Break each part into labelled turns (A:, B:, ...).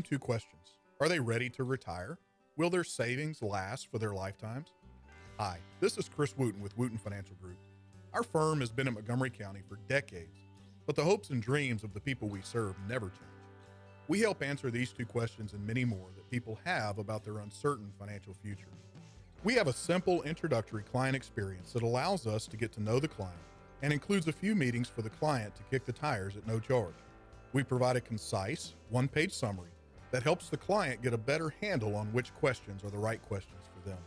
A: two questions. Are they ready to retire? Will their savings last for their lifetimes? Hi, this is Chris Wootton with Wootton Financial Group. Our firm has been in Montgomery County for decades, but the hopes and dreams of the people we serve never change. We help answer these two questions and many more that people have about their uncertain financial future. We have a simple introductory client experience that allows us to get to know the client and includes a few meetings for the client to kick the tires at no charge. We provide a concise, one-page summary that helps the client get a better handle on which questions are the right questions for them.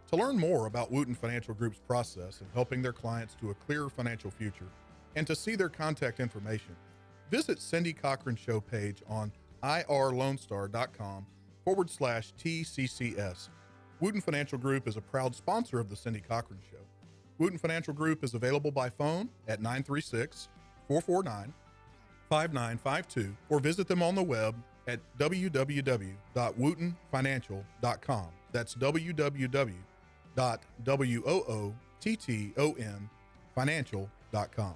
A: To learn more about Wootton Financial Group's process of helping their clients to a clearer financial future and to see their contact information, visit Cindy Cochran's show page on irlonestar.com/TCCS. Wootton Financial Group is a proud sponsor of the Cindy Cochran Show. Wootton Financial Group is available by phone at 936-449-5952 or visit them on the web at www.woottonfinancial.com. That's www.woottonfinancial.com.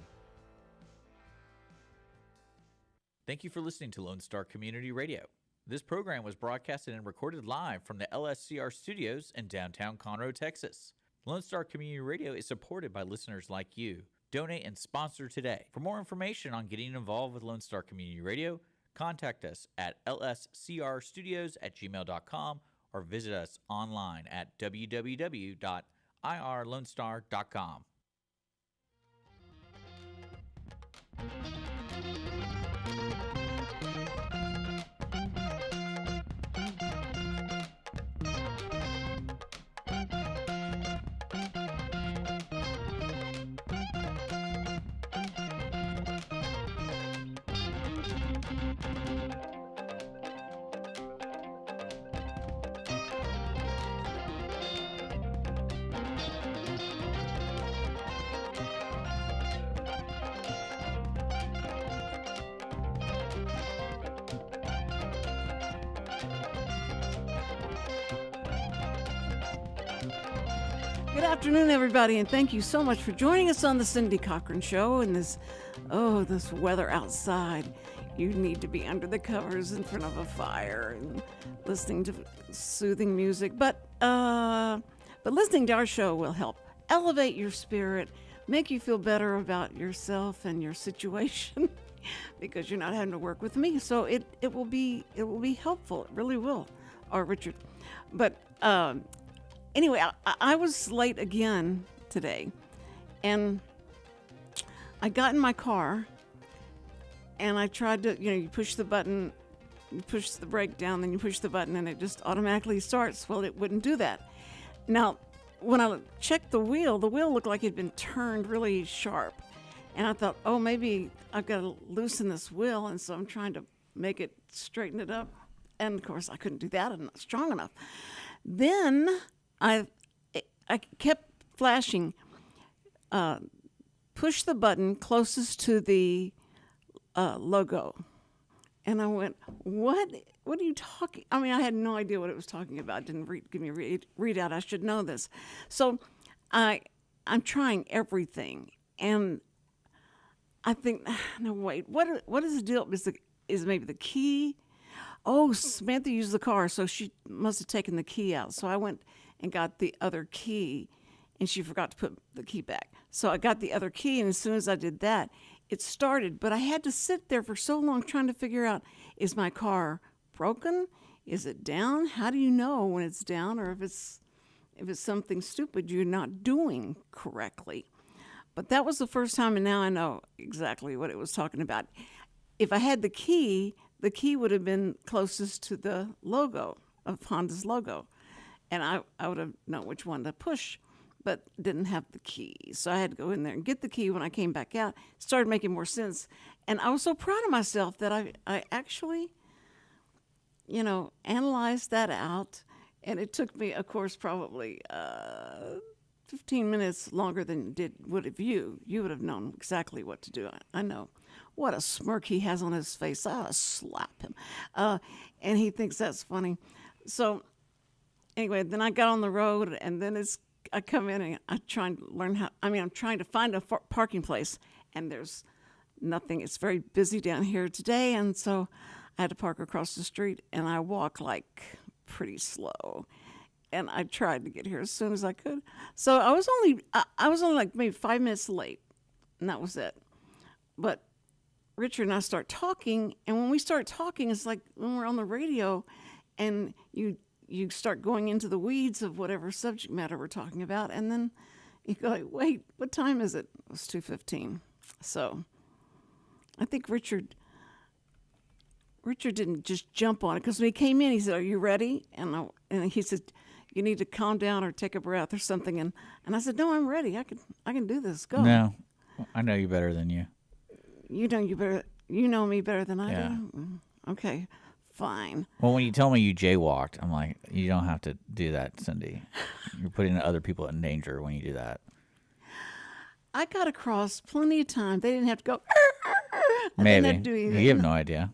B: Thank you for listening to Lone Star Community Radio. This program was broadcasted and recorded live from the LSCR studios in downtown Conroe, Texas. Lone Star Community Radio is supported by listeners like you. Donate and sponsor today. For more information on getting involved with Lone Star Community Radio, contact us at lscrstudios@gmail.com or visit us online at www.irlonestar.com.
C: Good afternoon, everybody, and thank you so much for joining us on the Cindy Cochran Show. And this weather outside, you need to be under the covers in front of a fire and listening to soothing music. But listening to our show will help elevate your spirit, make you feel better about yourself and your situation, because you're not having to work with me. So it will be helpful. It really will. Or Richard, but. Anyway, I was late again today, and I got in my car, and I tried to, you push the button, you push the brake down, then you push the button, and it just automatically starts. Well, it wouldn't do that. Now, when I checked the wheel looked like it had been turned really sharp, and I thought, oh, maybe I've got to loosen this wheel, and so I'm trying to make it, straighten it up, and of course, I couldn't do that. I'm not strong enough. Then I kept flashing, push the button closest to the logo. And I went, what are you talking? I mean, I had no idea what it was talking about. It didn't give me a readout. I should know this. So I'm trying everything. And I think, no, wait, what is the deal? Is maybe the key? Oh, Samantha used the car, so she must have taken the key out. So I went and got the other key, and she forgot to put the key back. So I got the other key, and as soon as I did that, it started. But I had to sit there for so long trying to figure out, is my car broken? Is it down? How do you know when it's down, or if it's something stupid you're not doing correctly? But that was the first time, and now I know exactly what it was talking about. If I had the key would have been closest to the logo of Honda's logo. And I would have known which one to push, but didn't have the key. So I had to go in there and get the key. When I came back out, it started making more sense. And I was so proud of myself that I actually, analyzed that out. And it took me, of course, probably 15 minutes longer than would have you. You would have known exactly what to do. I know. What a smirk he has on his face. I ought to slap him. And he thinks that's funny. So anyway, then I got on the road, and then I come in and I'm trying to learn I'm trying to find a parking place, and there's nothing. It's very busy down here today, and so I had to park across the street, and I walk like pretty slow. And I tried to get here as soon as I could. So I was only like maybe 5 minutes late, and that was it. But Richard and I start talking, and when we start talking, it's like when we're on the radio, and you start going into the weeds of whatever subject matter we're talking about, and then you go like, wait, what time is it? It was 2:15. So I think Richard didn't just jump on it, because when he came in, he said, "Are you ready?" And he said, "You need to calm down or take a breath or something." And I said, "No, I'm ready. I can do this. Go."
B: No, I know you better than you.
C: You know me better than I
B: Yeah.
C: do. Okay, fine.
B: Well, when you tell me you jaywalked, I'm like, you don't have to do that, Cindy. You're putting other people in danger when you do that.
C: I got across plenty of time. They didn't have to go. I
B: Maybe.
C: didn't have to do anything.
B: You have no idea.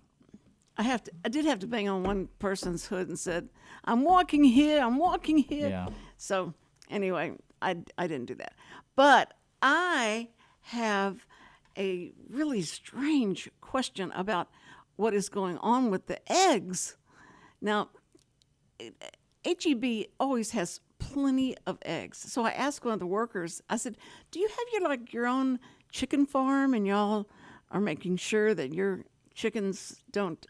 C: I did have to bang on one person's hood and said, "I'm walking here. I'm walking here."
B: Yeah.
C: So anyway, I didn't do that. But I have a really strange question about what is going on with the eggs. Now, HEB always has plenty of eggs. So I asked one of the workers, I said, "Do you have your own chicken farm, and y'all are making sure that your chickens don't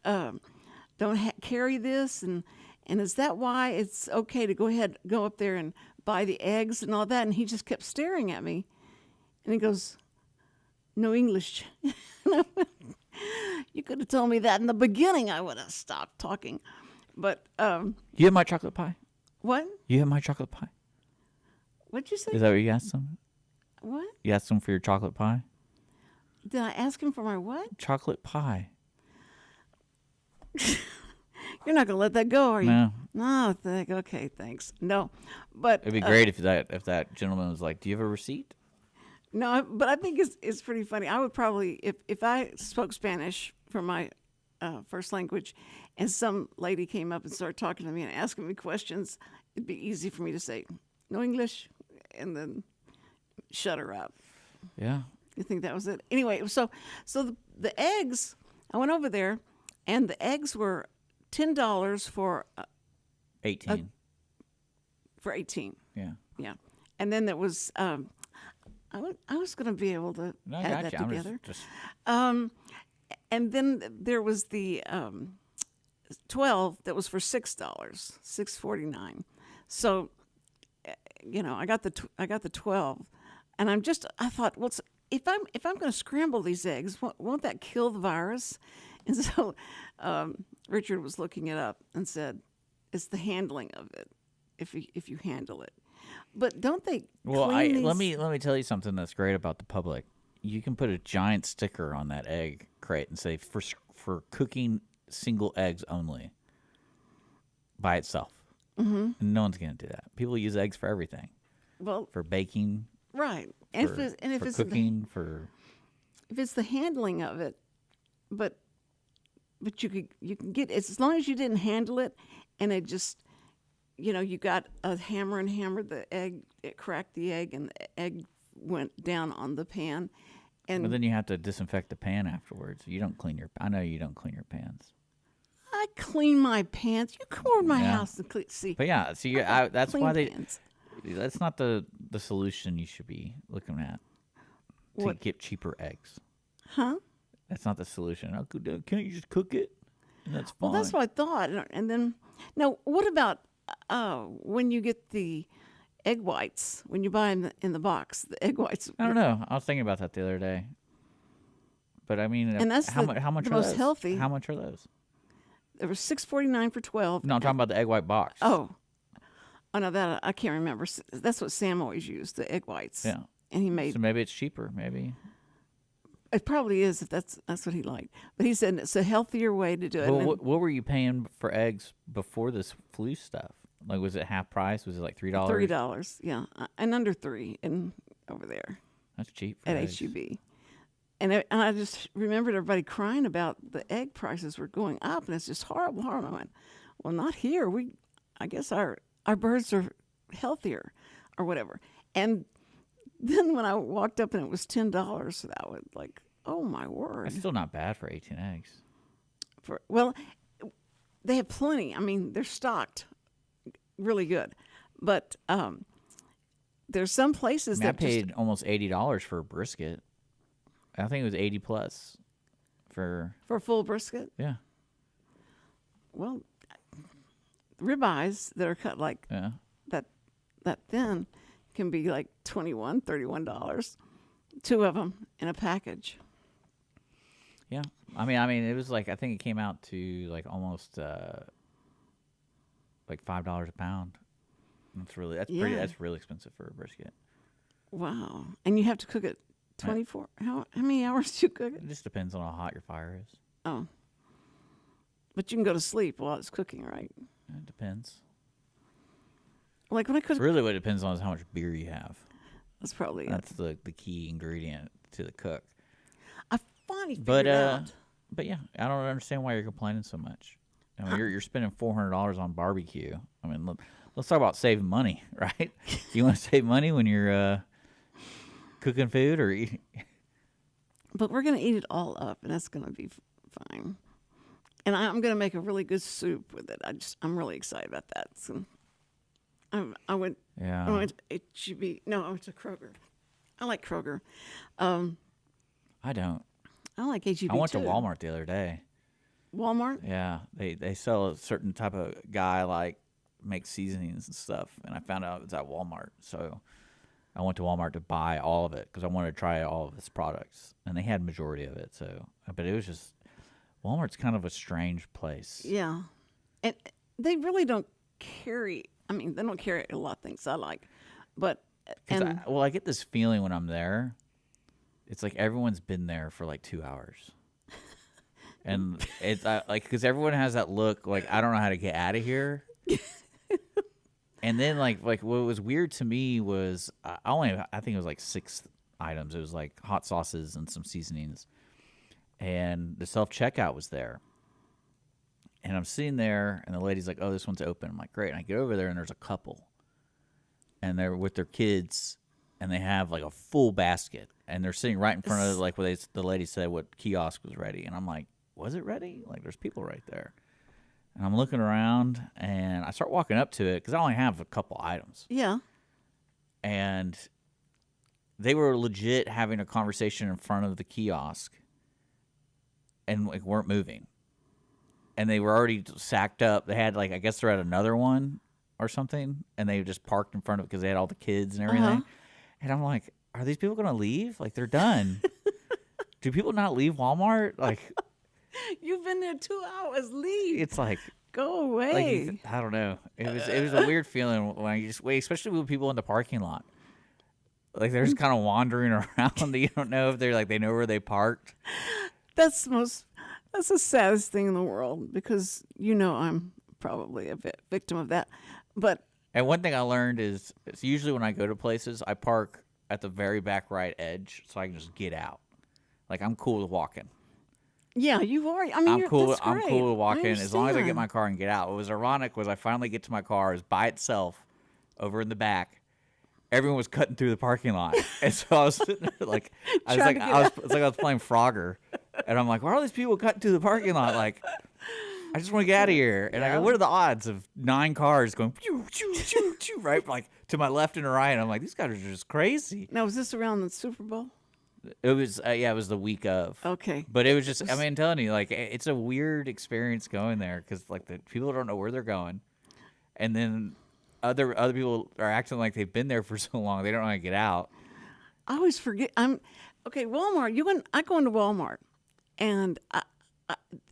C: carry this, and is that why it's okay to go up there and buy the eggs and all that?" And he just kept staring at me, and he goes, "No English." You could have told me that in the beginning. I would have stopped talking. But
B: You have my chocolate pie?
C: what?
B: You have my chocolate pie?
C: What'd you say?
B: Is that what you asked them?
C: What?
B: You asked them for your chocolate pie?
C: Did I ask him for my what?
B: Chocolate pie.
C: You're not gonna let that go, are you?
B: No.
C: No. Okay, thanks. No, but
B: It'd be great if that gentleman was like, "Do you have a receipt?"
C: no. But I think it's pretty funny. I would probably, if I spoke Spanish for my first language, and some lady came up and started talking to me and asking me questions, it'd be easy for me to say no English and then shut her up.
B: Yeah.
C: You think that was it? Anyway, so the eggs, I went over there, and the eggs were $10 for
B: 18.
C: for 18.
B: Yeah.
C: Yeah, and then there was I was going to be able to
B: No, I
C: add
B: got
C: that
B: you.
C: together.
B: Just
C: And then there was the 12 that was for $6, $6.49. So, I got the 12, and I thought, well, if I'm going to scramble these eggs, won't that kill the virus? And so Richard was looking it up and said, it's the handling of it, if you handle it. But don't they?
B: well,
C: clean these?
B: let me tell you something that's great about the public. You can put a giant sticker on that egg crate and say for cooking single eggs only by itself. Mm-hmm. And no one's going to do that. People use eggs for everything.
C: Well,
B: For baking,
C: right.
B: for,
C: And if
B: for
C: it's
B: cooking, for
C: if it's the handling of it, but you can get, as long as you didn't handle it, and it just, you got a hammer and hammered the egg, it cracked the egg, and the egg went down on the pan. And
B: but then you have to disinfect the pan afterwards. I know you don't clean your pans.
C: I clean my pants. You come over to my
B: Yeah.
C: house and see.
B: But yeah, see, that's
C: clean
B: why
C: pans.
B: that's not the solution you should be looking at to
C: What?
B: get cheaper eggs.
C: Huh?
B: That's not the solution. Can't you just cook it? And that's fine.
C: Well, that's what I thought. And then, now, what about when you get the egg whites, when you buy them in the box, the egg whites?
B: I don't know. I was thinking about that the other day. But I mean,
C: And that's
B: how
C: the
B: much
C: the
B: are
C: most
B: those?
C: healthy.
B: How much are those?
C: There was $6.49 for 12.
B: No, I'm talking about the egg white box.
C: Oh, no, that I can't remember. That's what Sam always used, the egg whites.
B: Yeah.
C: And he made
B: So maybe it's cheaper. Maybe.
C: it probably is if that's what he liked. But he said it's a healthier way to do it.
B: Well,
C: And
B: what were you paying for eggs before this flu stuff? Like, was it half price? Was it like $3?
C: $3, yeah, and under $3 and over there
B: That's cheap for
C: at
B: eggs.
C: HEB. And I just remembered everybody crying about the egg prices were going up, and it's just horrible, horrible. I went, well, not here. I guess our birds are healthier, or whatever. And then when I walked up and it was $10, that was like, oh my word.
B: That's still not bad for 18 eggs.
C: Well, they have plenty. I mean, they're stocked really good, but there's some places
B: I
C: that
B: paid almost $80 for a brisket. I think it was 80 plus for
C: a full brisket.
B: yeah.
C: Well, ribeyes that are cut like
B: Yeah.
C: that thin can be like $21, $31. 2 of them in a package.
B: Yeah. I mean, it was like, I think it came out to like almost like $5 a pound. That's really really expensive for a brisket.
C: Wow. And you have to cook it 24. How many hours do you cook it?
B: It just depends on how hot your fire is.
C: Oh. But you can go to sleep while it's cooking, right?
B: It depends.
C: Like when I cook,
B: Really, what it depends on is how much beer you have.
C: that's probably
B: That's the key ingredient to the cook.
C: I finally figured out.
B: But yeah, I don't understand why you're complaining so much. I mean, you're spending $400 on barbecue. I mean, let's talk about saving money, right? You want to save money when you're cooking food or eating?
C: But we're going to eat it all up, and that's going to be fine. And I'm going to make a really good soup with it. I'm really excited about that. So I went to H-E-B. No, I went to Kroger. I like Kroger.
B: I don't.
C: I like H-E-B
B: I went
C: too.
B: to Walmart the other day.
C: Walmart?
B: Yeah, they sell a certain type of guy like makes seasonings and stuff, and I found out it was at Walmart. So I went to Walmart to buy all of it because I wanted to try all of its products, and they had majority of it. So, but it was just Walmart's kind of a strange place.
C: Yeah. And they really don't carry, I mean, they don't carry a lot of things I like. But,
B: I get this feeling when I'm there, it's like everyone's been there for like 2 hours. And it's like, because everyone has that look like, I don't know how to get out of here. And then like what was weird to me was I think it was like 6 items. It was like hot sauces and some seasonings. And the self-checkout was there. And I'm sitting there, and the lady's like, oh, this one's open. I'm like, great. And I get over there, and there's a couple. And they're with their kids, and they have like a full basket. And they're sitting right in front of like where the lady said what kiosk was ready. And I'm like, was it ready? Like, there's people right there. And I'm looking around, and I start walking up to it because I only have a couple items.
C: yeah.
B: And they were legit having a conversation in front of the kiosk and like weren't moving. And they were already sacked up. They had like, I guess they're at another one or something, and they just parked in front of it because they had all the kids and everything.
C: Uh-huh.
B: And I'm like, are these people going to leave? Like, they're done. Do people not leave Walmart? Like,
C: You've been there 2 hours. Leave.
B: it's like,
C: Go away.
B: like I don't know. It was a weird feeling when you just wait, especially with people in the parking lot. Like they're just kind of wandering around. You don't know if they're like they know where they parked.
C: That's the saddest thing in the world because I'm probably a victim of that. But
B: And one thing I learned is it's usually when I go to places, I park at the very back right edge so I can just get out. Like I'm cool with walking.
C: yeah, you've already. I mean,
B: I'm cool.
C: That's
B: I'm
C: great.
B: cool with walking as long as I get
C: understand.
B: my car and get out. What was ironic was I finally get to my car, it's by itself, over in the back. Everyone was cutting through the parking lot, and so I was sitting there like I was
C: Trying
B: like
C: to get
B: it's like I was playing Frogger, and I'm like, why are all these people cutting through the parking lot? Like, I just want to get out of here. And I go, what are the odds of 9 cars going pew, pew, pew, pew, right like to my left and right? And I'm like, these guys are just crazy.
C: Now, was this around the Super Bowl?
B: It was it was the week of.
C: Okay.
B: But it was just, I mean, I'm telling you, like, it's a weird experience going there because, like, the people don't know where they're going. And then other people are acting like they've been there for so long, they don't know how to get out.
C: I always forget. Walmart. I go into Walmart, and I,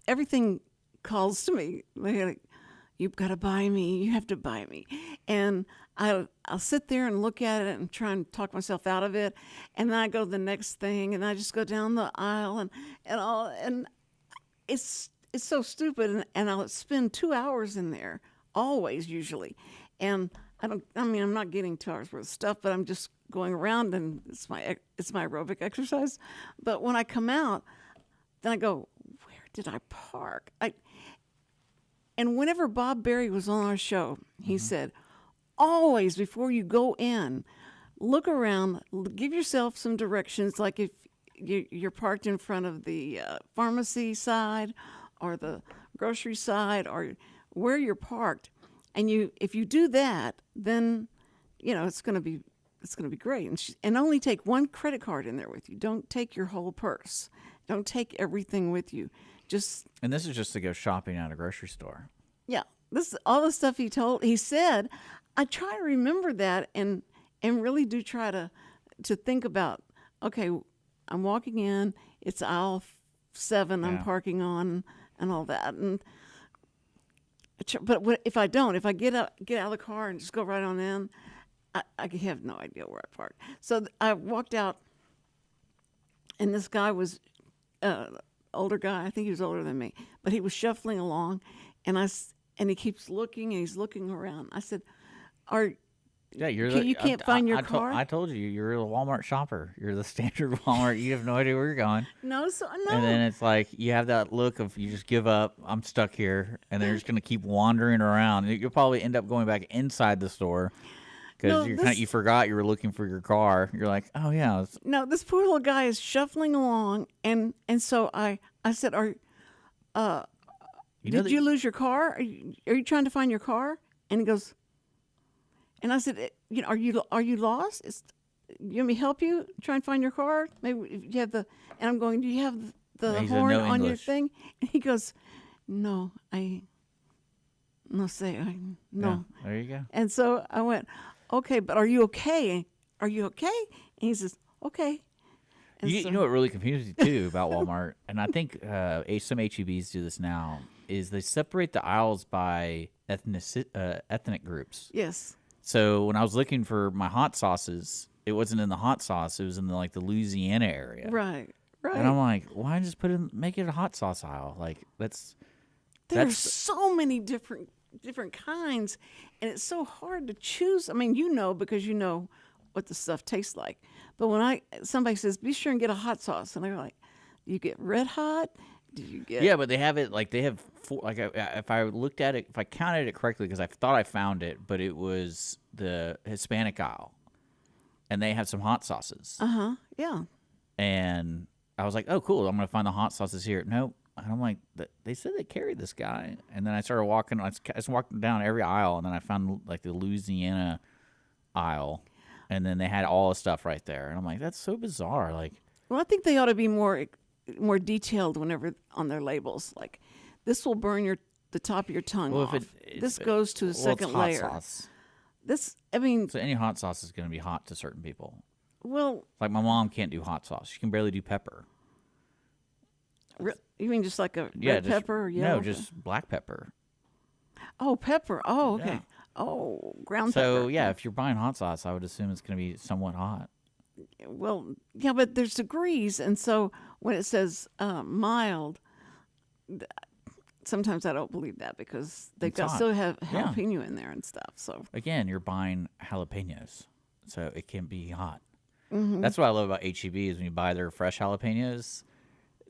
C: everything calls to me. They're like, "You've got to buy me. You have to buy me," and I'll sit there and look at it and try and talk myself out of it, and then I go to the next thing, and I just go down the aisle and it's so stupid, and I'll spend 2 hours in there always usually, and I'm not getting 2 hours worth of stuff, but I'm just going around, and it's my aerobic exercise. But when I come out, then I go, where did I park? And whenever Bob Berry was on our show, he said, always before you go in, look around, give yourself some directions. Like if you're parked in front of the pharmacy side, or the grocery side or where you're parked, and if you do that, then it's going to be great. And only take one credit card in there with you. Don't take your whole purse. Don't take everything with you.
B: And this is just to go shopping at a grocery store.
C: Yeah, this all the stuff he said. I try to remember that and really do try to think about. Okay, I'm walking in. It's aisle 7. I'm parking on and all that. But if I get out of the car and just go right on in, I have no idea where I parked. So I walked out, and this guy was older guy. I think he was older than me, but he was shuffling along, and he keeps looking, and he's looking around. I said, you can't find your car?
B: I told you, you're a Walmart shopper. You're the standard Walmart. You have no idea where you're going.
C: No.
B: And then it's like you have that look of you just give up. I'm stuck here, and they're just going to keep wandering around. You'll probably end up going back inside the store because you forgot you were looking for your car. You're like, oh yeah.
C: No, this poor little guy is shuffling along, and so I said, did you lose your car? Are you trying to find your car? And he goes. And I said, are you lost? You want me to help you try and find your car? Maybe if you have and I'm going, do you have the horn on your thing? And he goes, no, no.
B: Yeah, there you go.
C: And so I went, okay, but are you okay? Are you okay? And he says, okay.
B: You know what really confuses you too about Walmart, and I think some HEBs do this now, is they separate the aisles by ethnic groups.
C: Yes.
B: So when I was looking for my hot sauces, it wasn't in the hot sauce; it was in the Louisiana area.
C: Right.
B: And I'm like, why just make it a hot sauce aisle? Like
C: there's so many different kinds, and it's so hard to choose. I mean, because you know what the stuff tastes like. But when somebody says, be sure and get a hot sauce, and I'm like, you get red hot? Do you get?
B: Yeah, but they have it they have four. Like if I looked at it, if I counted it correctly, because I thought I found it, but it was the Hispanic aisle, and they have some hot sauces.
C: Yeah.
B: And I was like, oh, cool. I'm gonna find the hot sauces here. Nope. And I'm like, they said they carried this guy, and then I started walking. I just walked down every aisle, and then I found the Louisiana aisle, and then they had all the stuff right there, and I'm like, that's so bizarre.
C: Well, I think they ought to be more detailed whenever on their labels. Like, this will burn the top of your tongue off. This goes to the second layer.
B: Hot sauce.
C: So
B: any hot sauce is going to be hot to certain people.
C: Well,
B: like my mom can't do hot sauce; she can barely do pepper.
C: You mean just like a red pepper or yellow?
B: No, just black pepper.
C: Oh, pepper. Oh, okay. Yeah. Oh, ground pepper.
B: So yeah, if you're buying hot sauce, I would assume it's going to be somewhat hot.
C: Well, yeah, but there's degrees, and so when it says mild, sometimes I don't believe that because they still have jalapeno in there and stuff. So
B: again, you're buying jalapenos, so it can be hot.
C: Mm-hmm.
B: That's what I love about HEB is when you buy their fresh jalapenos.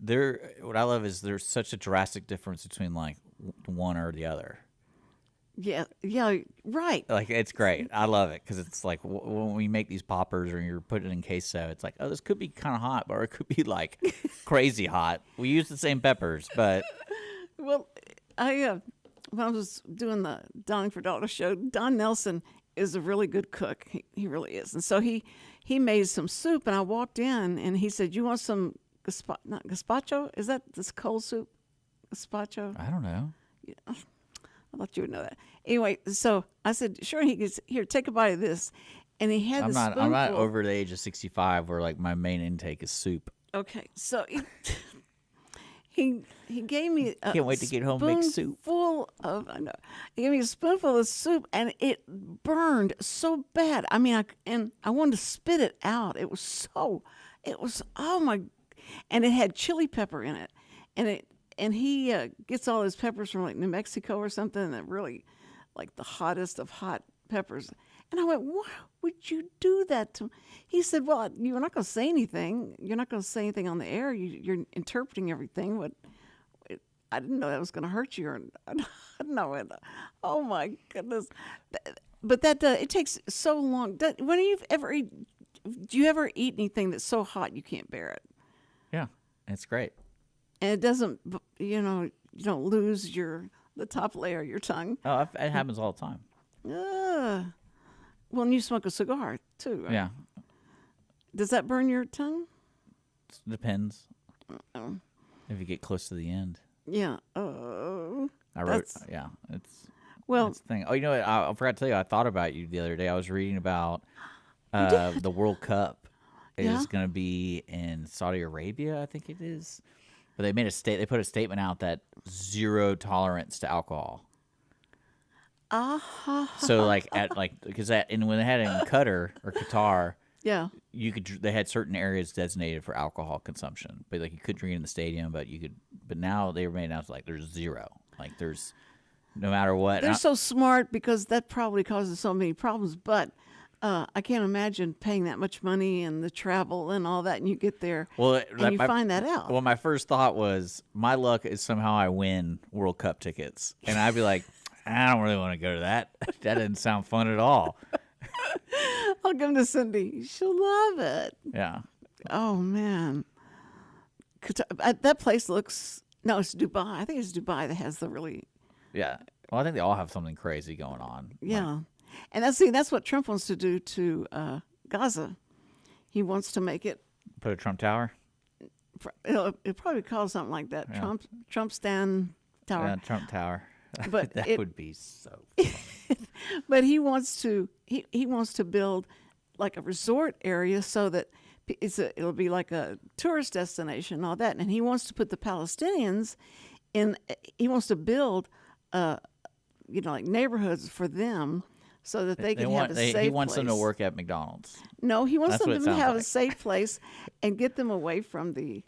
B: What I love is there's such a drastic difference between one or the other.
C: Yeah, right.
B: It's great. I love it because it's like when we make these poppers or you're putting it in queso, it's like, oh, this could be kind of hot, or it could be crazy hot. We use the same peppers, but
C: well, when I was doing the Donning for Daughter show, Don Nelson is a really good cook. He really is, and so he made some soup, and I walked in, and he said, "You want some gazpacho? Is that this cold soup? Gazpacho?
B: I don't know.
C: Yeah. I thought you would know that. Anyway, so I said, sure. He goes, here, take a bite of this. And he had spoonful.
B: I'm not over the age of 65 where my main intake is soup.
C: Okay, so he gave me a
B: can't wait to get home and make soup.
C: He gave me a spoonful of soup, and it burned so bad. I mean, I wanted to spit it out. It was oh my, and it had chili pepper in it, and he gets all his peppers from New Mexico or something, that really the hottest of hot peppers. And I went, why would you do that to him? He said, well, you're not going to say anything. You're not going to say anything on the air. You're interpreting everything. I didn't know that was going to hurt you. I didn't know. Oh, my goodness. But it takes so long. Do you ever eat anything that's so hot you can't bear it?
B: Yeah, it's great.
C: And it doesn't, you you don't lose the top layer of your tongue.
B: Oh, it happens all the time.
C: Well, and you smoke a cigar too, right?
B: Yeah,
C: Does that burn your tongue?
B: depends. If you get close to the end.
C: Yeah. Oh.
B: I wrote. Yeah, it's.
C: Well,
B: That's the thing. Oh, you know what? I forgot to tell you. I thought about you the other day. I was reading about the World Cup
C: Yeah?
B: is going to be in Saudi Arabia. I think it is. But they made They put a statement out that zero tolerance to alcohol. So because when they had it in Qatar or Qatar,
C: yeah.
B: they had certain areas designated for alcohol consumption, but like you could drink in the stadium, but you could. But now they made it out like there's zero. Like there's no matter what.
C: They're so smart because that probably causes so many problems. But I can't imagine paying that much money and the travel and all that, and you get there and you find that out.
B: Well, my first thought was my luck is somehow I win World Cup tickets, and I'd be like, I don't really want to go to that. That didn't sound fun at all.
C: I'll give them to Cindy. She'll love it.
B: Yeah.
C: Oh, man. That place looks... No, it's Dubai. I think it's Dubai that has the really...
B: Yeah. Well, I think they all have something crazy going on.
C: Yeah. And that's what Trump wants to do to Gaza. He wants to make it...
B: Put a Trump Tower?
C: It'll probably call something like that.
B: Yeah.
C: Trump stand tower.
B: Yeah, Trump Tower.
C: But
B: that would be so funny.
C: But he wants to build like a resort area so that it'll be like a tourist destination and all that. And he wants to put the Palestinians in. He wants to build, like neighborhoods for them so that they can have a safe place.
B: He wants them to work at McDonald's.
C: No, he wants them to have
B: like.
C: a safe place and get them away from the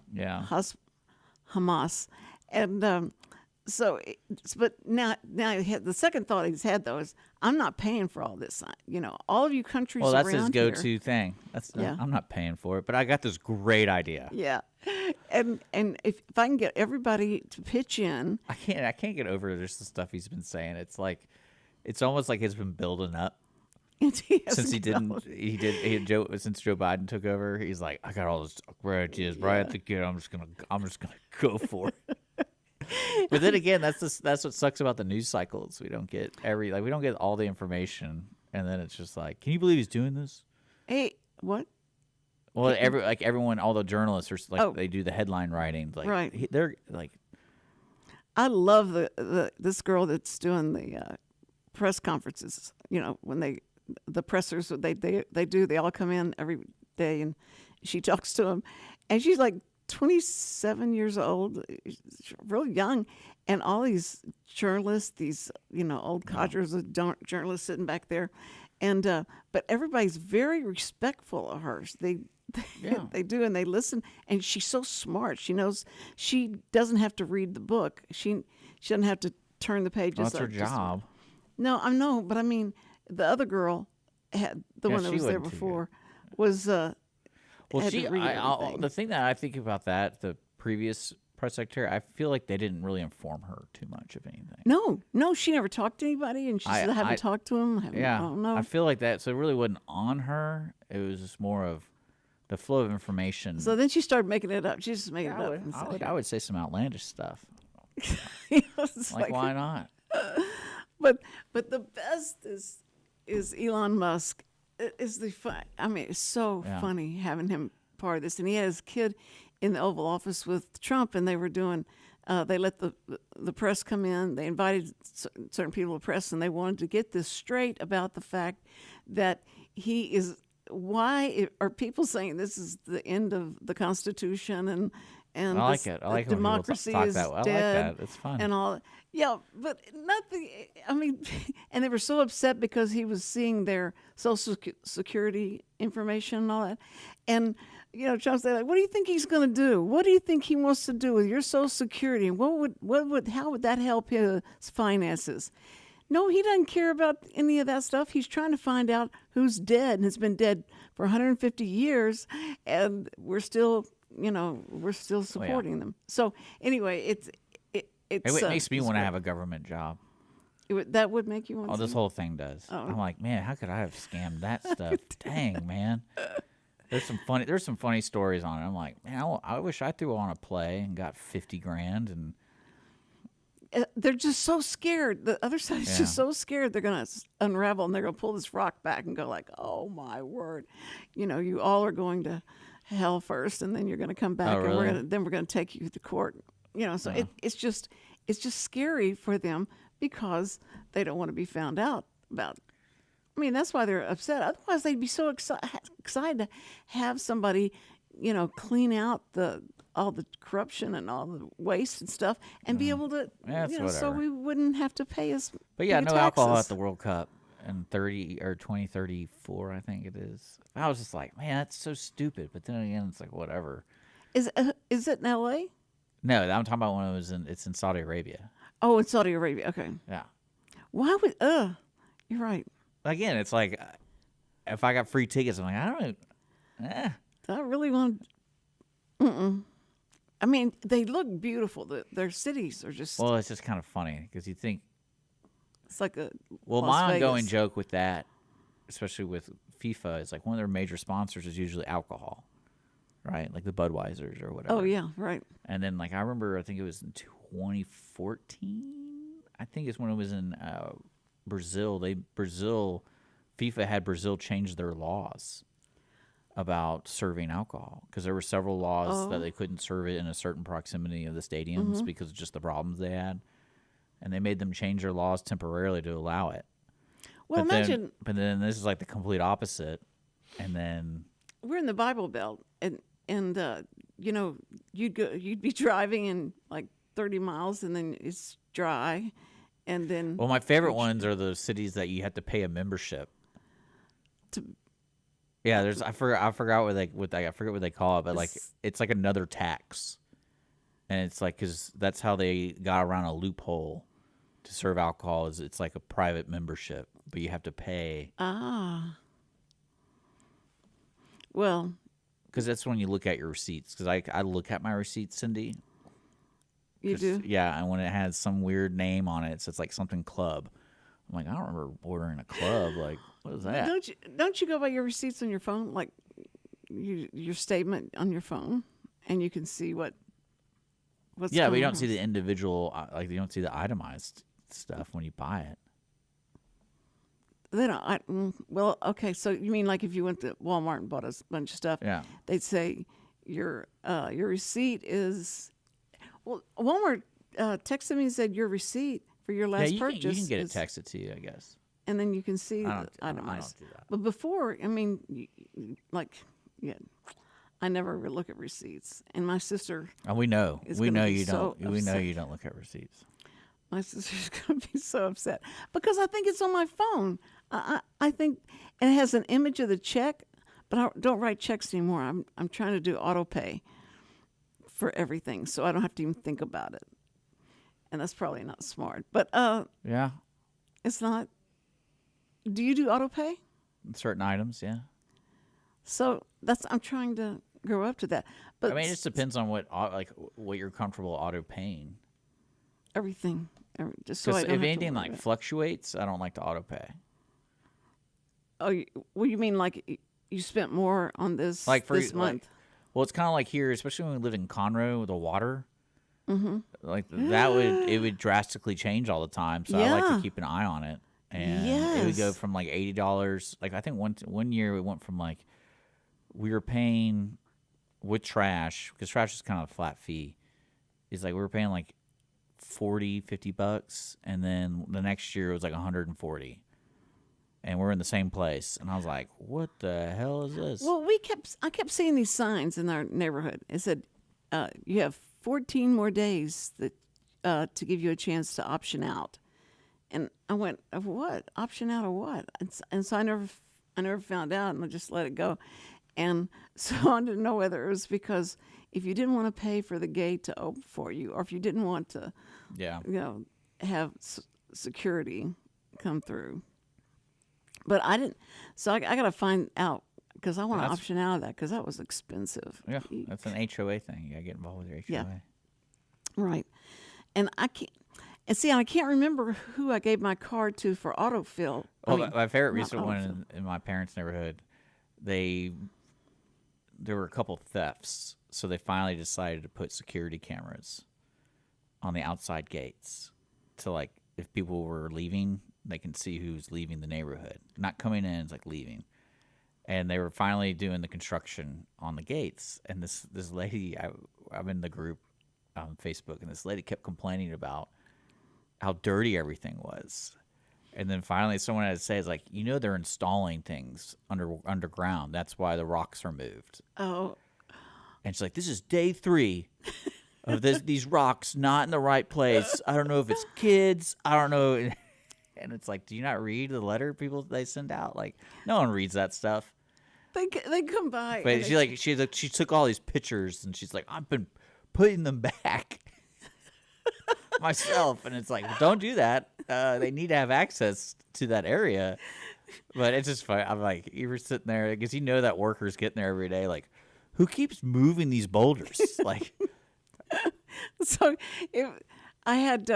C: Hamas. And but now the second thought he's had though is I'm not paying for all this. All of you countries.
B: Well, that's
C: around
B: his go-to
C: here,
B: thing. I'm not paying for it, but I got this great idea.
C: Yeah, and if I can get everybody to pitch in,
B: I can't get over just the stuff he's been saying. It's almost like it's been building up. Since Joe Biden took over, he's like, I got all this great ideas, right at the get. I'm just gonna go for it. But then again, that's what sucks about the news cycles. We don't get we don't get all the information, and then it's just like, can you believe he's doing this?
C: Hey, what?
B: Well, everyone, all the journalists are like they do the headline writing, like
C: right.
B: They're like,
C: I love this girl that's doing the press conferences. When the pressers they all come in every day, and she talks to them, and she's like 27 years old, really young, and all these journalists, these old codgers of journalists sitting back there, and but everybody's very respectful of hers. They do, and they listen. And she's so smart. She knows she doesn't have to read the book. She doesn't have to turn the pages.
B: Well, that's her job.
C: No, I know, but I mean, the other girl had one that was there before was.
B: Well, the thing that I think about the previous press secretary, I feel like they didn't really inform her too much of anything.
C: No, she never talked to anybody, and she said, I haven't talked to him. I don't know.
B: I feel like that, so it really wasn't on her. It was just more of the flow of information.
C: So then she started making it up. She just made it up.
B: I would say some outlandish stuff. Like, why not?
C: But the best is Elon Musk. Is the fun? I mean, it's so funny having him part of this. And he had his kid in the Oval Office with Trump, and they were doing. They let the press come in. They invited certain people to press, and they wanted to get this straight about the fact that he is. Why are people saying this is the end of the Constitution and
B: I like it. I like
C: democracy
B: when
C: is
B: people talk that way.
C: dead?
B: I like that. It's fun.
C: And all. Yeah, but nothing. I mean, and they were so upset because he was seeing their Social Security information and all that. And Trump said, like, "What do you think he's going to do? What do you think he wants to do with your Social Security? And how would that help his finances?" No, he doesn't care about any of that stuff. He's trying to find out who's dead and has been dead for 150 years, and we're still supporting them. So anyway, it
B: makes me want to have a government job.
C: That would make you want.
B: Oh, this whole thing does. Oh. I'm like, man, how could I have scammed that stuff? Dang, man. There's some funny stories on it. I'm like, man, I wish I threw on a play and got $50,000 and
C: they're just so scared. The other side is
B: Yeah.
C: just so scared they're going to unravel and they're going to pull this rock back and go like, "Oh my word, you all are going to hell first, and then you're going to come back,
B: Oh,
C: and
B: really?
C: we're going to take you to court." So it's just scary for them because they don't want to be found out about. I mean, that's why they're upset. Otherwise, they'd be so excited to have somebody, clean out all the corruption and all the waste and stuff, and be able to,
B: That's
C: so
B: whatever.
C: we wouldn't have to pay as.
B: But yeah,
C: big
B: no alcohol at
C: taxes.
B: the World Cup in 2034, I think it is. I was just like, man, that's so stupid. But then again, it's like whatever.
C: Is it in L.A.?
B: No, I'm talking about when it's in Saudi Arabia.
C: Oh, in Saudi Arabia. Okay.
B: Yeah.
C: Why would? You're right.
B: Again, it's like if I got free tickets, I'm like, I don't.
C: I really want. I mean, they look beautiful. Their cities are just.
B: Well, it's just kind of funny because you think.
C: It's like a.
B: Well,
C: Las
B: my ongoing
C: Vegas.
B: joke with that, especially with FIFA, is like one of their major sponsors is usually alcohol, right? Like the Budweisers or whatever.
C: Oh yeah, right.
B: And then, like, I remember, I think it was in 2014. I think it's when it was in Brazil. FIFA had Brazil change their laws about serving alcohol because there were several laws that they couldn't serve it in a certain proximity of the stadiums because of just the problems they had, and they made them change their laws temporarily to allow it.
C: Well, imagine
B: but then this is like the complete opposite, and then
C: we're in the Bible Belt, and you'd be driving in like 30 miles, and then it's dry, and then
B: well, my favorite ones are the cities that you have to pay a membership.
C: To-
B: Yeah, there's I forgot I forget what they call it, but like
C: It's-
B: it's like another tax, and it's like because that's how they got around a loophole to serve alcohol is it's like a private membership, but you have to pay
C: well,
B: because that's when you look at your receipts. Because I look at my receipts, Cindy.
C: you
B: 'Cause-
C: do.
B: Yeah, and when it has some weird name on it, so it's like something club. I'm like, I don't remember ordering a club. Like, what is that?
C: Don't you go by your receipts on your phone, like your statement on your phone, and you can see what's
B: Yeah, but
C: going
B: you don't
C: on.
B: see the individual, like you don't see the itemized stuff when you buy it.
C: They don't. Well, okay. So you mean like if you went to Walmart and bought a bunch of stuff,
B: Yeah.
C: they'd say your receipt is. Well, Walmart texted me and said your receipt for your last
B: Yeah,
C: purchase.
B: you can get it
C: is,
B: texted to you, I guess.
C: and then you can see
B: I
C: the
B: don't
C: itemized.
B: do that.
C: But before, I mean, I never really look at receipts, and my sister.
B: And we know
C: Is
B: you
C: gonna be
B: don't.
C: so
B: We know
C: upset.
B: you don't look at receipts.
C: My sister's going to be so upset because I think it's on my phone. I think and it has an image of the check, but I don't write checks anymore. I'm trying to do auto pay for everything, so I don't have to even think about it. And that's probably not smart, but
B: Yeah,
C: it's not. Do you do auto pay?
B: certain items. Yeah,
C: So I'm trying to grow up to that. But
B: I mean, it just depends on what you're comfortable auto paying.
C: everything, just so I
B: Because
C: don't
B: if
C: have to
B: anything
C: worry
B: like
C: about it.
B: fluctuates, I don't like to auto pay.
C: Oh, you mean like you spent more on this
B: Like for
C: this month?
B: Well, it's kind of like here, especially when we live in Conroe with the water. Mm-hmm. Like it would drastically change all the time. So I like
C: Yeah.
B: to keep an eye on it, and it would go
C: Yes.
B: from like $80. Like I think one year it went from like we were paying with trash because trash is kind of a flat fee. Is like we were paying like $40-$50, and then the next year it was like 140. And we're in the same place, and I was like, "What the hell is this?"
C: Well, I kept seeing these signs in our neighborhood. It said, "You have 14 more days to give you a chance to option out." And I went, "Of what? Option out of what?" And so I never found out, and I just let it go. And so I wanted to know whether it was because if you didn't want to pay for the gate to open for you, or if you didn't want to,
B: Yeah.
C: have security come through. But I didn't. So I got to find out because I want to
B: That's-
C: option out of that because that was expensive.
B: Yeah, that's an HOA thing. You gotta get involved with your HOA.
C: Yeah. Right. And I can't remember who I gave my card to for autofill.
B: Well, my favorite
C: not
B: recent one
C: autofill.
B: in my parents' neighborhood, there were a couple thefts, so they finally decided to put security cameras on the outside gates. to like if people were leaving, they can see who's leaving the neighborhood, not coming in, it's like leaving. And they were finally doing the construction on the gates, and this lady, I'm in the group on Facebook, and this lady kept complaining about how dirty everything was. And then finally someone had to say, it's like, they're installing things underground. That's why the rocks are moved.
C: Oh.
B: And she's like, this is day 3 of these rocks not in the right place. I don't know if it's kids. I don't know. And it's like, do you not read the letter they send out? Like, no one reads that stuff.
C: They come by.
B: But she took all these pictures, and she's like, I've been putting them back myself. And it's like, well, don't do that. They need to have access to that area. But it's just funny. I'm like, you were sitting there because that workers getting there every day. Like, who keeps moving these boulders? Like,
C: so I had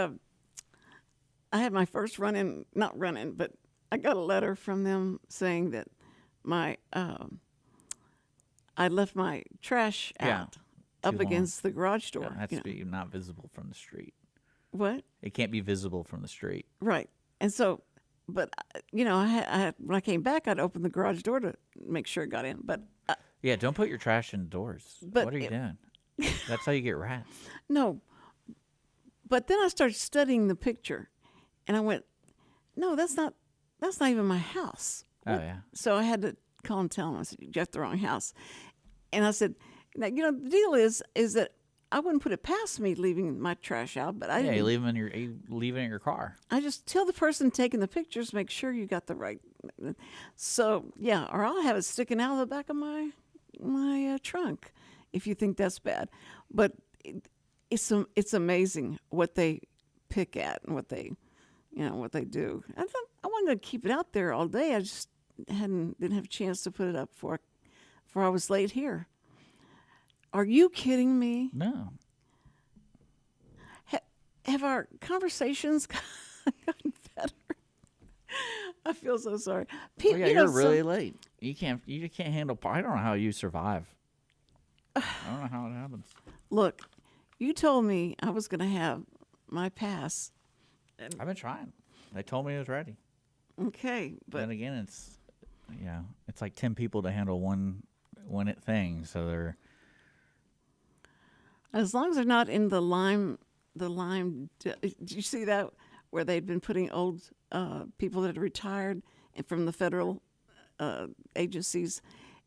C: my first not run-in, but I got a letter from them saying that I left my trash out up against the garage door.
B: Yeah, it has to be not visible from the street.
C: What?
B: It can't be visible from the street.
C: Right. And so, but I when I came back, I'd open the garage door to make sure it got in. But
B: yeah, don't put your trash indoors. What are you doing? That's how you get rats.
C: No. But then I started studying the picture, and I went, no, that's not even my house.
B: Oh, yeah.
C: So I had to call and tell him. I said, you got the wrong house. And I said, now, the deal is that I wouldn't put it past me leaving my trash out, but
B: you leave it in your car.
C: I just tell the person taking the pictures, make sure you got the right. So yeah, or I'll have it sticking out of the back of my trunk, if you think that's bad. But it's amazing what they pick at and what they do. I wanted to keep it out there all day. I just didn't have a chance to put it up before I was late here. Are you kidding me?
B: No.
C: Have our conversations gotten better? I feel so sorry.
B: You're really late. You can't handle. I don't know how you survive. I don't know how it happens.
C: Look, you told me I was going to have my pass.
B: I've been trying. They told me it was ready.
C: Okay, but
B: then again, it's like 10 people to handle one thing. So they're.
C: As long as they're not in the lime. Did you see that where they'd been putting old people that had retired from the federal agencies,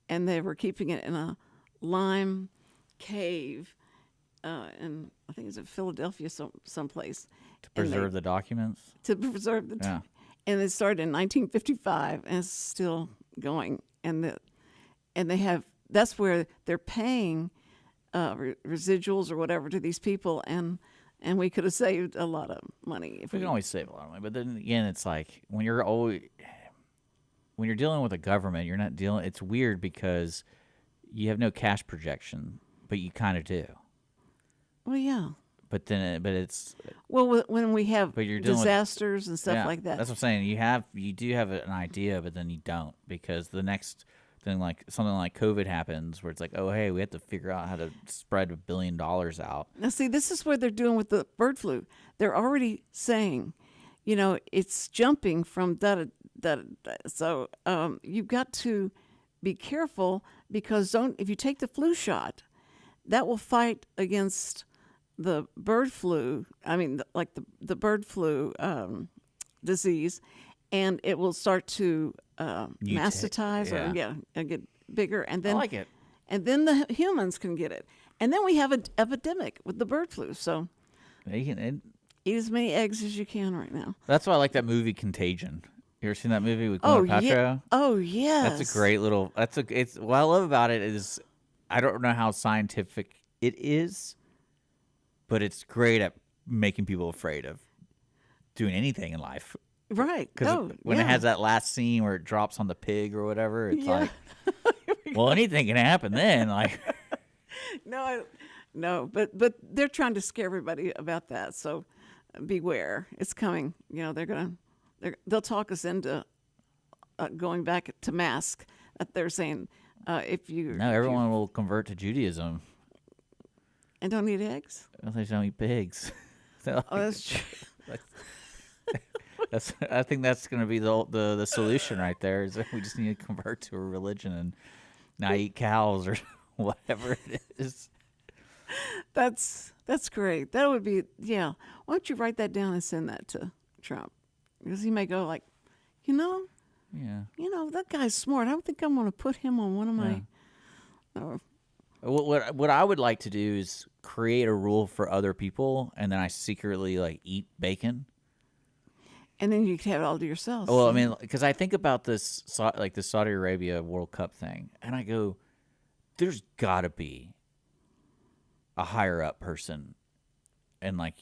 C: and they were keeping it in a lime cave, and I think it's in Philadelphia, someplace.
B: To preserve the documents.
C: To preserve the. And it started in 1955, and it's still going. And they have. That's where they're paying residuals or whatever to these people, and we could have saved a lot of money if
B: we can always save a lot of money. But then again, it's like when you're dealing with a government, you're not dealing. It's weird because you have no cash projection, but you kind of do.
C: Well, yeah.
B: But it's
C: when we have disasters
B: and
C: stuff like that.
B: That's what I'm saying. You do have an idea, but then you don't, because the next thing, like something like COVID happens, where it's like, oh hey, we have to figure out how to spread $1 billion out.
C: Now see, this is what they're doing with the bird flu. They're already saying, it's jumping from da. So you've got to be careful, because if you take the flu shot, that will fight against the bird flu. I mean, like the bird flu disease, and it will start to mastitize and get bigger, and then
B: I like it.
C: And then the humans can get it, and then we have an epidemic with the bird flu. So eat as many eggs as you can right now.
B: That's why I like that movie Contagion. You ever seen that movie with Gwyneth Paltrow?
C: Yeah. Oh yes.
B: That's a great little. What I love about it is I don't know how scientific it is, but it's great at making people afraid of doing anything in life.
C: Right.
B: Because when it has that last scene where it drops on the pig or whatever, it's like, well, anything can happen then. Like,
C: no, but they're trying to scare everybody about that. So beware, it's coming. They'll talk us into going back to mask. They're saying
B: everyone will convert to Judaism
C: and don't eat eggs.
B: They don't eat pigs.
C: That's true.
B: I think that's going to be the solution right there. Is that we just need to convert to a religion and not eat cows or whatever it is.
C: That's great. That would be, yeah. Why don't you write that down and send that to Trump? Because he may go like,
B: Yeah.
C: That guy's smart. I don't think I'm going to put him on one of my.
B: What I would like to do is create a rule for other people, and then I secretly like eat bacon.
C: And then you could have it all to yourself.
B: Well, I mean, because I think about this, like the Saudi Arabia World Cup thing, and I go, there's got to be a higher up person, and like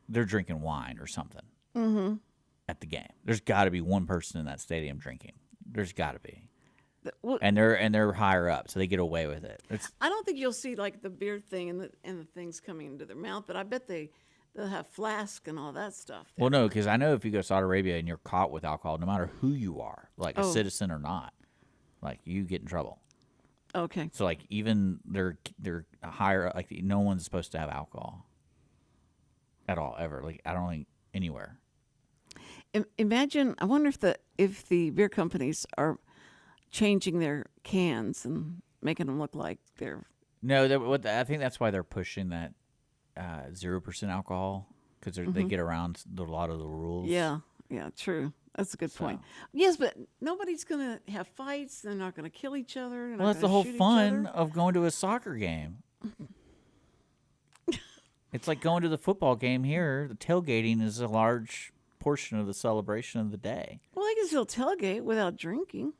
B: they're drinking wine or something at the game. There's got to be one person in that stadium drinking. There's got to be.
C: Well,
B: And they're higher up, so they get away with it.
C: I don't think you'll see like the beer thing and the things coming into their mouth, but I bet they'll have flask and all that stuff.
B: Well, no, because I know if you go to Saudi Arabia and you're caught with alcohol, no matter who you are, like a citizen or not, like you get in trouble.
C: Okay.
B: So like even they're higher, like no one's supposed to have alcohol at all ever. Like I don't think anywhere.
C: Imagine. I wonder if the beer companies are changing their cans and making them look like they're.
B: No, I think that's why they're pushing that 0% alcohol because they get around a lot of the rules.
C: Yeah, true. That's a good point. Yes, but nobody's going to have fights. They're not going to kill each other.
B: Well, that's the whole fun of going to a soccer game. It's like going to the football game here. The tailgating is a large portion of the celebration of the day.
C: Well, I can still tailgate without drinking.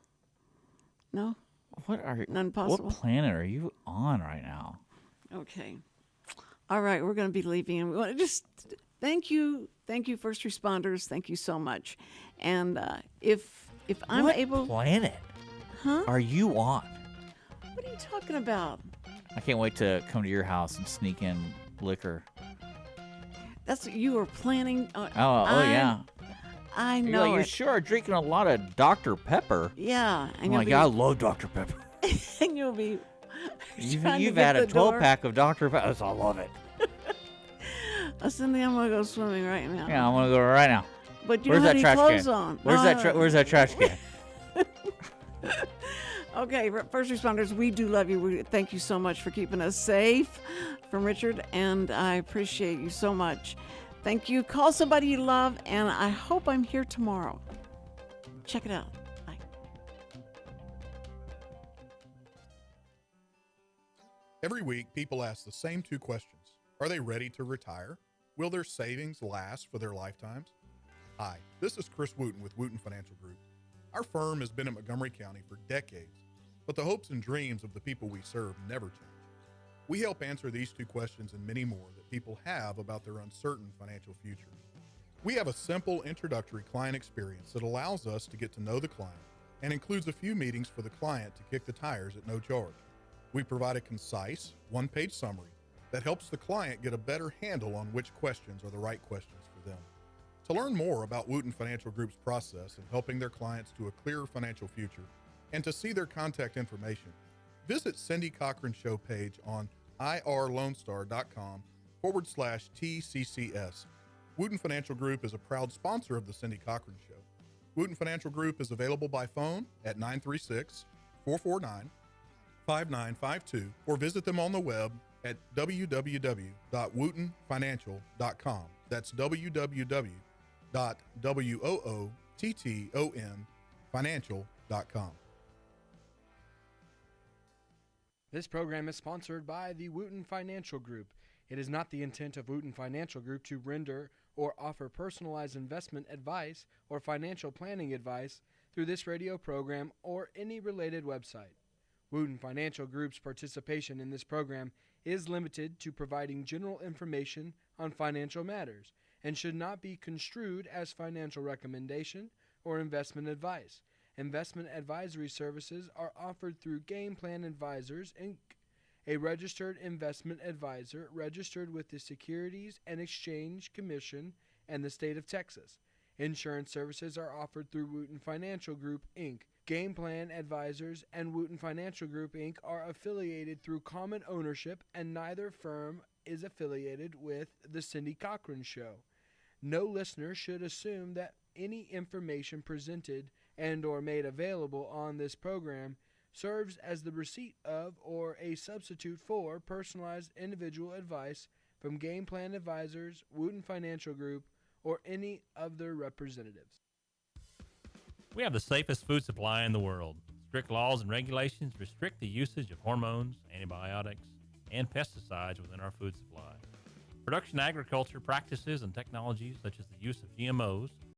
C: No? None possible?
B: What planet are you on right now?
C: Okay. All right, we're going to be leaving. And we want to just thank you, first responders. Thank you so much. And if I'm able,
B: what planet are you on?
C: What are you talking about?
B: I can't wait to come to your house and sneak in liquor.
C: That's what you were planning.
B: Yeah.
C: I know.
B: You sure are drinking a lot of Dr. Pepper.
C: Yeah.
B: And I love Dr. Pepper.
C: And you'll be.
B: You've had a 12-pack of Dr. Pepper. I love it.
C: Cindy, I'm gonna go swimming right now.
B: Yeah, I'm gonna go right now.
C: But you
B: Where's
C: don't
B: that
C: have any
B: trash
C: clothes
B: can?
C: on.
B: Where's that trash can?
C: Okay, first responders, we do love you. We thank you so much for keeping us safe from Richard, and I appreciate you so much. Thank you. Call somebody you love, and I hope I'm here tomorrow. Check it out. Bye.
A: Every week, people ask the same two questions. Are they ready to retire? Will their savings last for their lifetimes? Hi, this is Chris Wootton with Wootton Financial Group. Our firm has been in Montgomery County for decades, but the hopes and dreams of the people we serve never change. We help answer these two questions and many more that people have about their uncertain financial future. We have a simple introductory client experience that allows us to get to know the client and includes a few meetings for the client to kick the tires at no charge. We provide a concise, one-page summary that helps the client get a better handle on which questions are the right questions for them. To learn more about Wootton Financial Group's process in helping their clients to a clearer financial future and to see their contact information, visit Cindy Cochran's show page on irlonestar.com/TCCS. Wootton Financial Group is a proud sponsor of the Cindy Cochran Show. Wootton Financial Group is available by phone at 936-449-5952 or visit them on the web at www.woottonfinancial.com. That's www.woottonfinancial.com.
D: This program is sponsored by the Wootton Financial Group. It is not the intent of Wootton Financial Group to render or offer personalized investment advice or financial planning advice through this radio program or any related website. Wootton Financial Group's participation in this program is limited to providing general information on financial matters and should not be construed as financial recommendation or investment advice. Investment advisory services are offered through Game Plan Advisors, Inc., a registered investment advisor registered with the Securities and Exchange Commission and the state of Texas. Insurance services are offered through Wootton Financial Group, Inc. Game Plan Advisors and Wootton Financial Group, Inc. are affiliated through common ownership, and neither firm is affiliated with The Cindy Cochran Show. No listener should assume that any information presented and or made available on this program serves as the receipt of or a substitute for personalized individual advice from Game Plan Advisors, Wootton Financial Group, or any of their representatives.
E: We have the safest food supply in the world. Strict laws and regulations restrict the usage of hormones, antibiotics, and pesticides within our food supply. Production agriculture practices and technologies such as the use of GMOs